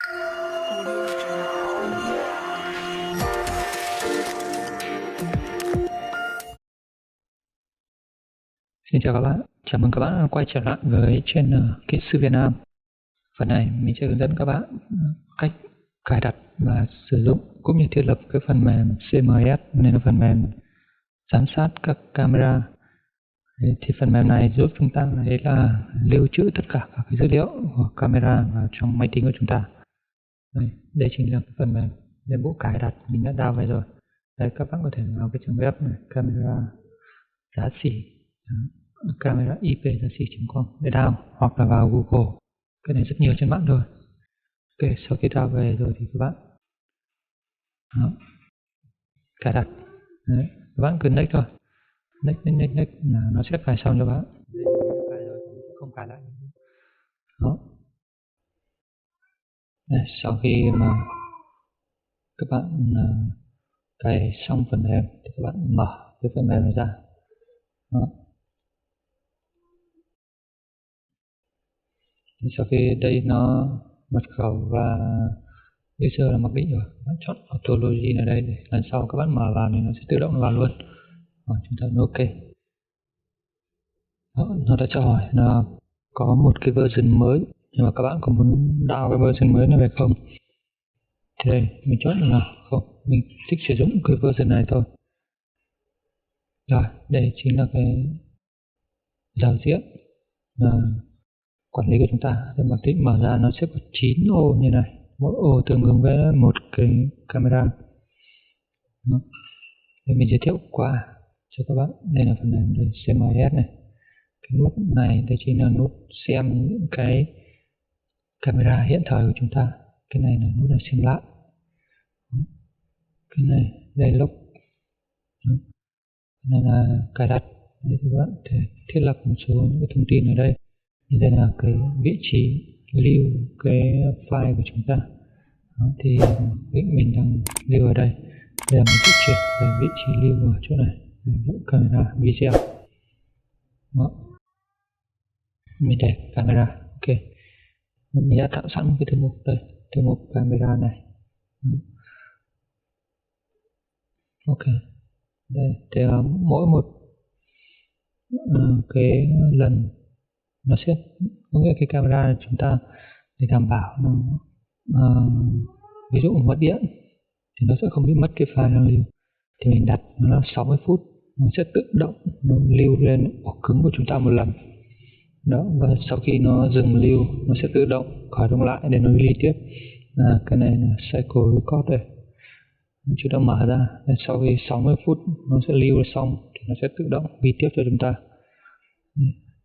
Xin chào các bạn, chào mừng các bạn quay trở lại với channel Kỹ sư Việt Nam. Phần này mình sẽ hướng dẫn các bạn cách cài đặt và sử dụng cũng như thiết lập cái phần mềm CMS, nên là phần mềm giám sát các camera. Thì phần mềm này giúp chúng ta là lưu trữ tất cả các cái dữ liệu của camera vào trong máy tính của chúng ta. Đây chính là cái phần mềm để bộ cài đặt mình đã download về rồi. Đây, các bạn có thể vào cái trang web này, camera giá xỉ, camera ip giá xỉ.com để download, hoặc là vào Google. Cái này rất nhiều trên mạng rồi. Ok, sau khi download về rồi thì các bạn cài đặt. Đấy, các bạn cứ next thôi, next là nó sẽ cài xong cho các bạn. Cài rồi không cài lại. Đó. Đây, sau khi mà các bạn cài xong phần mềm thì các bạn mở cái phần mềm này ra. Đó. Sau khi đây nó mật khẩu và user là mặc định rồi, bạn chọn auto login ở đây để lần sau các bạn mở vào thì nó sẽ tự động vào luôn. Chúng ta nhấn ok. Đó, nó đã cho hỏi là có một cái version mới, nhưng mà các bạn có muốn download cái version mới này về không? Thì đây mình chọn là không, mình thích sử dụng cái version này thôi. Rồi, đây chính là cái giao diện quản lý của chúng ta. Để mặc định mở ra nó sẽ có 9 ô như này, mỗi ô tương ứng với một cái camera. Đó. Để mình giới thiệu qua cho các bạn. Đây là phần mềm CMS này. Cái nút này đây chính là nút xem những cái camera hiện thời của chúng ta. Cái này là nút là xem lại. Cái này đây log. Cái này là cài đặt. Đây các bạn thể thiết lập một số những cái thông tin ở đây. Như đây là cái vị trí lưu cái file của chúng ta. Đó, thì mình đang lưu ở đây. Đây là mình sẽ chuyển về vị trí lưu ở chỗ này, camera video. Đó. Mình để camera. Ok, mình đã tạo sẵn một cái thư mục đây, thư mục camera này. Ok, đây thì mỗi một cái lần nó sẽ có nghĩa cái camera chúng ta để đảm bảo nó ví dụ mất điện thì nó sẽ không bị mất cái file đang lưu, thì mình đặt nó là 60 phút, nó sẽ tự động nó lưu lên ổ cứng của chúng ta một lần. Đó, và sau khi nó dừng lưu nó sẽ tự động khởi động lại để nó ghi tiếp. Cái này là cycle record đây, chúng ta mở ra. Sau khi 60 phút nó sẽ lưu xong thì nó sẽ tự động ghi tiếp cho chúng ta.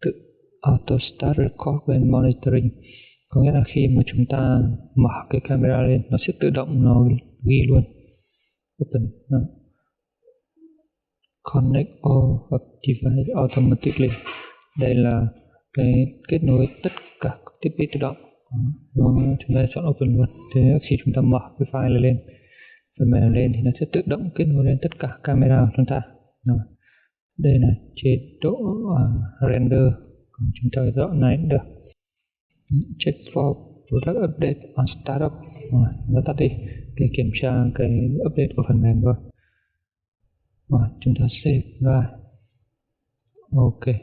Tự auto start record when monitoring, có nghĩa là khi mà chúng ta mở cái camera lên nó sẽ tự động nó ghi luôn. Open. Đó. Connect all device automatically, đây là cái kết nối tất cả các thiết bị tự động. Chúng ta chọn open luôn. Thế khi chúng ta mở cái file lên, phần mềm lên thì nó sẽ tự động kết nối lên tất cả camera của chúng ta. Rồi. Đây là chế độ render, chúng ta dọn này cũng được. Check for product update on startup. Rồi, nó tắt đi để kiểm tra cái update của phần mềm thôi. Rồi, chúng ta save ra. Ok,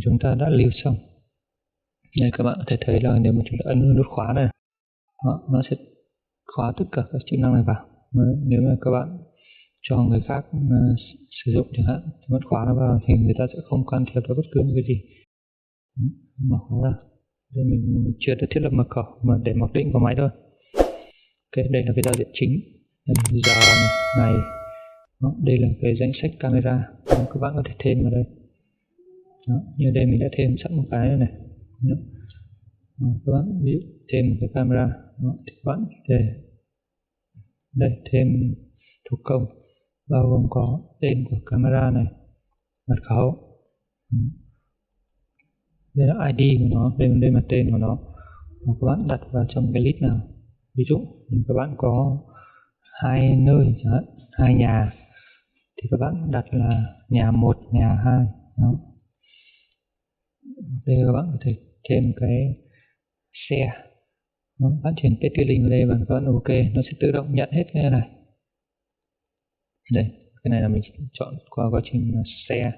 chúng ta đã lưu xong. Đây các bạn có thể thấy là nếu mà chúng ta ấn nút khóa này, nó sẽ khóa tất cả các chức năng này vào. Nếu mà các bạn cho người khác sử dụng chẳng hạn, mất khóa nó vào thì người ta sẽ không can thiệp vào bất cứ một cái gì. Mở khóa ra. Đây mình chưa được thiết lập mật khẩu mà để mặc định của máy thôi. Ok, đây là cái giao diện chính. Đây, giờ này. Đó, đây là cái danh sách camera. Các bạn có thể thêm vào đây. Đó, như đây mình đã thêm sẵn một cái này. Đó. Các bạn ví dụ thêm một cái camera. Đó, thì các bạn để đây thêm thủ công bao gồm có tên của camera này, mật khẩu. Đây là ID của nó, đây là tên của nó. Và các bạn đặt vào trong cái list nào. Ví dụ các bạn có 2 nơi chẳng hạn, 2 nhà thì các bạn đặt là nhà 1, nhà 2. Đó. Đây các bạn có thể thêm cái xe Bạn chuyển paste cái link vào đây và các bạn OK, nó sẽ tự động nhận hết cái này. Đây, cái này là mình chọn qua quá trình share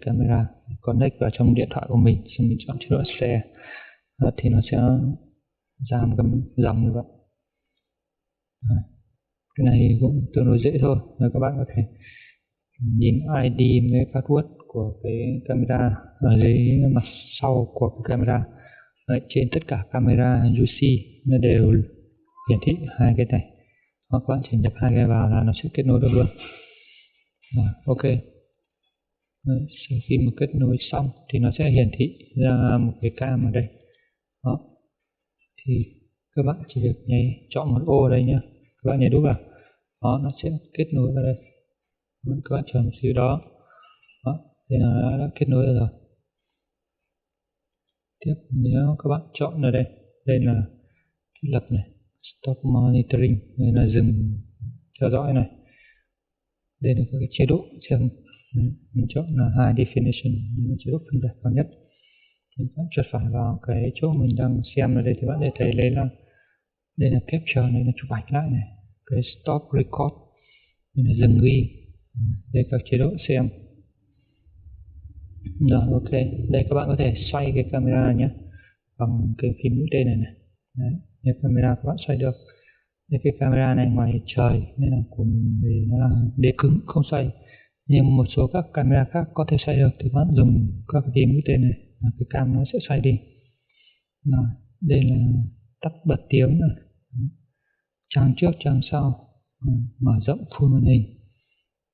camera, connect vào trong điện thoại của mình, xong mình chọn chế độ share thì nó sẽ ra một cái dòng như vậy. Cái này cũng tương đối dễ thôi, và các bạn có thể nhìn ID với password của cái camera ở dưới mặt sau của cái camera. Đấy, trên tất cả camera UC nó đều hiển thị hai cái này, hoặc các bạn chỉ nhập hai cái vào là nó sẽ kết nối được luôn. Rồi, OK. Đấy, sau khi mà kết nối xong thì nó sẽ hiển thị ra một cái cam ở đây. Đó, thì các bạn chỉ việc chọn một ô ở đây nhé, các bạn nhảy đúp vào, đó nó sẽ kết nối vào đây. Các bạn chờ một xíu đó, thì nó đã kết nối rồi. Tiếp nếu các bạn chọn ở đây, đây là thiết lập này, stop monitoring, đây là dừng theo dõi này, đây là cái chế độ xem. Mình chọn là high definition, chế độ phân giải cao nhất. Các bạn chuột phải vào cái chỗ mình đang xem ở đây thì bạn sẽ thấy đây là capture, này là chụp ảnh lại này, cái stop record, đây là dừng ghi, đây các chế độ xem. Rồi, OK. Đây các bạn có thể xoay cái camera nhé, bằng cái phím mũi tên này này. Đấy, nếu camera các bạn xoay được. Đây, cái camera này ngoài trời nên là của mình thì nó là đế cứng không xoay, nhưng một số các camera khác có thể xoay được thì các bạn dùng các cái phím mũi tên này là cái cam nó sẽ xoay đi. Rồi, đây là tắt bật tiếng này, trang trước trang sau, mở rộng full màn hình.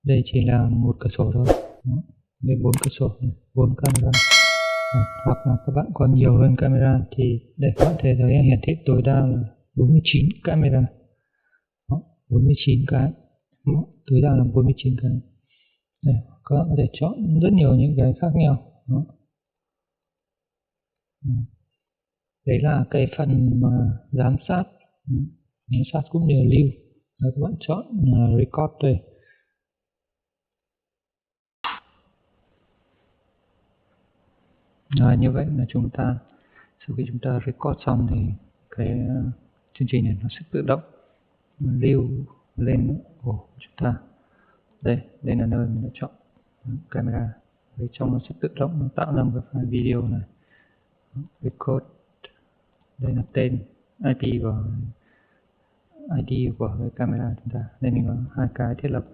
Đây chỉ là một cửa sổ thôi. Đó. Đây 4 cửa sổ, 4 camera. Hoặc là các bạn còn nhiều hơn camera thì để các bạn thể thấy hiển thị tối đa là 49 camera. Đó, 49 cái. Đó, tối đa là 49 cái. Đây, các bạn có thể chọn rất nhiều những cái khác nhau. Đó. Đấy là cái phần mà giám sát cũng như lưu. Đấy, các bạn chọn record đây. Như vậy là sau khi chúng ta record xong thì cái chương trình này nó sẽ tự động lưu lên ổ của chúng ta. Đây là nơi mình đã chọn camera. Bên trong nó sẽ tự động nó tạo ra một cái file video này, record. Đây là tên, IP và ID của cái camera chúng ta. Đây mình có hai cái thiết lập.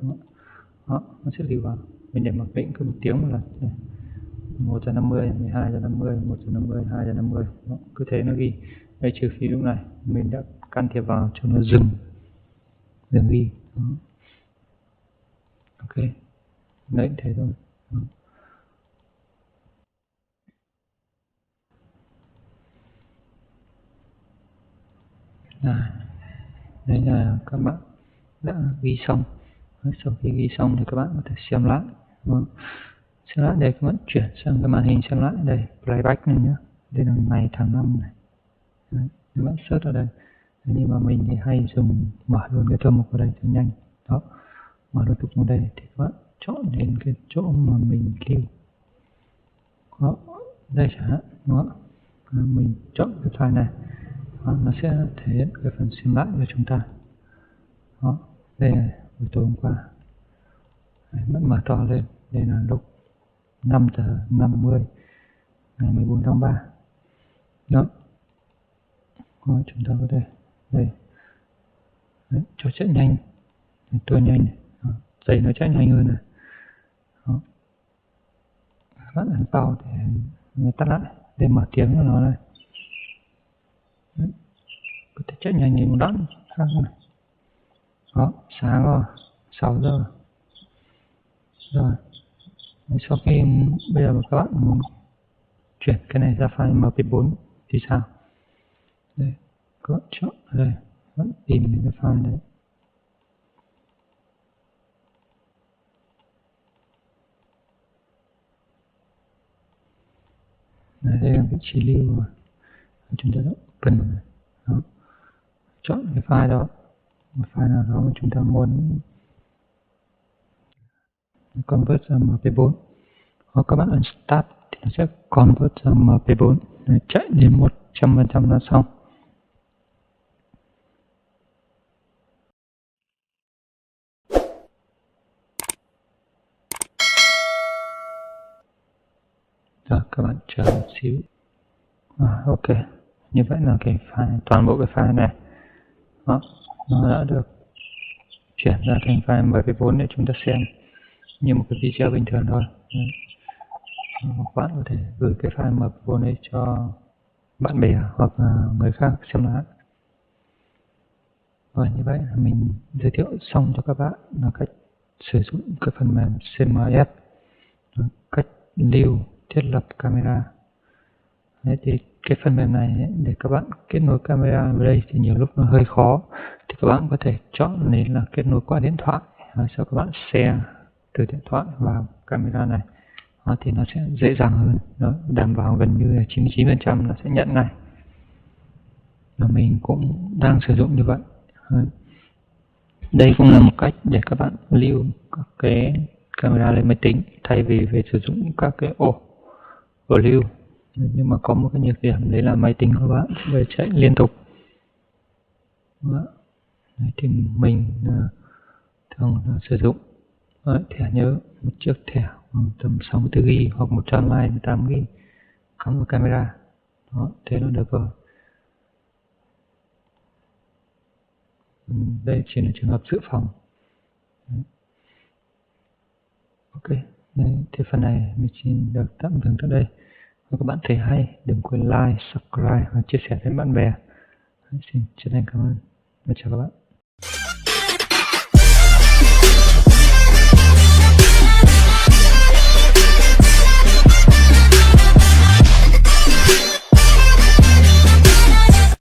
Đó, nó sẽ lưu vào. Mình để mặc định cứ 1 tiếng một lần. 1:50, 12:50, 1:50, 2:50. Đó, cứ thế nó ghi. Đây trừ khi lúc này mình đã can thiệp vào cho nó dừng ghi. Đó. OK. Đấy, thế thôi. Đó. Đây là các bạn đã ghi xong. Sau khi ghi xong thì các bạn có thể xem lại. Đó. Xem lại đây, các bạn chuyển sang cái màn hình xem lại đây, playback này nhé. Đây là ngày tháng năm này. Đấy, các bạn search ở đây. Nhưng mà mình thì hay dùng mở luôn cái thư mục vào đây cho nhanh. Đó, mở được vào đây thì các bạn chọn đến cái chỗ mà mình lưu. Đó, đây chẳng hạn. Đó, mình chọn cái file này. Đó, nó sẽ thể hiện cái phần xem lại cho chúng ta. Đó, đây là buổi tối hôm qua. Bạn mở to lên, đây là lúc 5:50 ngày 14 tháng 3. Đó. Đó, chúng ta có thể đây. Đấy, cho chạy nhanh, tua nhanh này. Giấy nó chạy nhanh hơn này. Đó. Các bạn ấn vào để tắt lại để mở tiếng của nó này. Đấy. Có thể chạy nhanh như một đoạn khác này. Đó, sáng rồi, 6 giờ. Rồi. Sau khi bây giờ các bạn muốn chuyển cái này ra file MP4 thì sao? Đây, các bạn chọn ở đây, các bạn tìm đến cái file đấy. Đây là vị trí lưu rồi. Chúng ta đã open rồi. Đó. Chọn cái file đó, một file nào đó mà chúng ta muốn convert ra MP4. Hoặc các bạn ấn Start thì nó sẽ convert ra MP4, chạy đến 100% là xong. Rồi, các bạn chờ một xíu. Ok, như vậy là cái file, toàn bộ cái file này đó, nó đã được chuyển ra thành file MP4 để chúng ta xem như một cái video bình thường thôi. Các bạn có thể gửi cái file MP4 này cho bạn bè hoặc là người khác xem lại. Rồi, như vậy là mình giới thiệu xong cho các bạn là cách sử dụng cái phần mềm CMS, cách lưu thiết lập camera. Đấy, thì cái phần mềm này ấy, để các bạn kết nối camera vào đây thì nhiều lúc nó hơi khó, thì các bạn có thể chọn đến là kết nối qua điện thoại, sau các bạn share từ điện thoại vào camera này. Đó, thì nó sẽ dễ dàng hơn, nó đảm bảo gần như là 99% nó sẽ nhận ngay. Và mình cũng đang sử dụng như vậy. Đây cũng là một cách để các bạn lưu các cái camera lên máy tính thay vì phải sử dụng các cái ổ lưu. Nhưng mà có một cái nhược điểm đấy là máy tính của bạn phải chạy liên tục. Đấy, thì mình thường sử dụng thẻ nhớ, một chiếc thẻ tầm 64GB hoặc 128GB cắm vào camera. Đó, thế là được rồi. Đây chỉ là trường hợp dự phòng. Đấy. Ok, đấy, thì phần này mình xin được tạm dừng tại đây. Nếu các bạn thấy hay, đừng quên like, subscribe và chia sẻ với bạn bè. Xin chân thành cảm ơn và chào các bạn.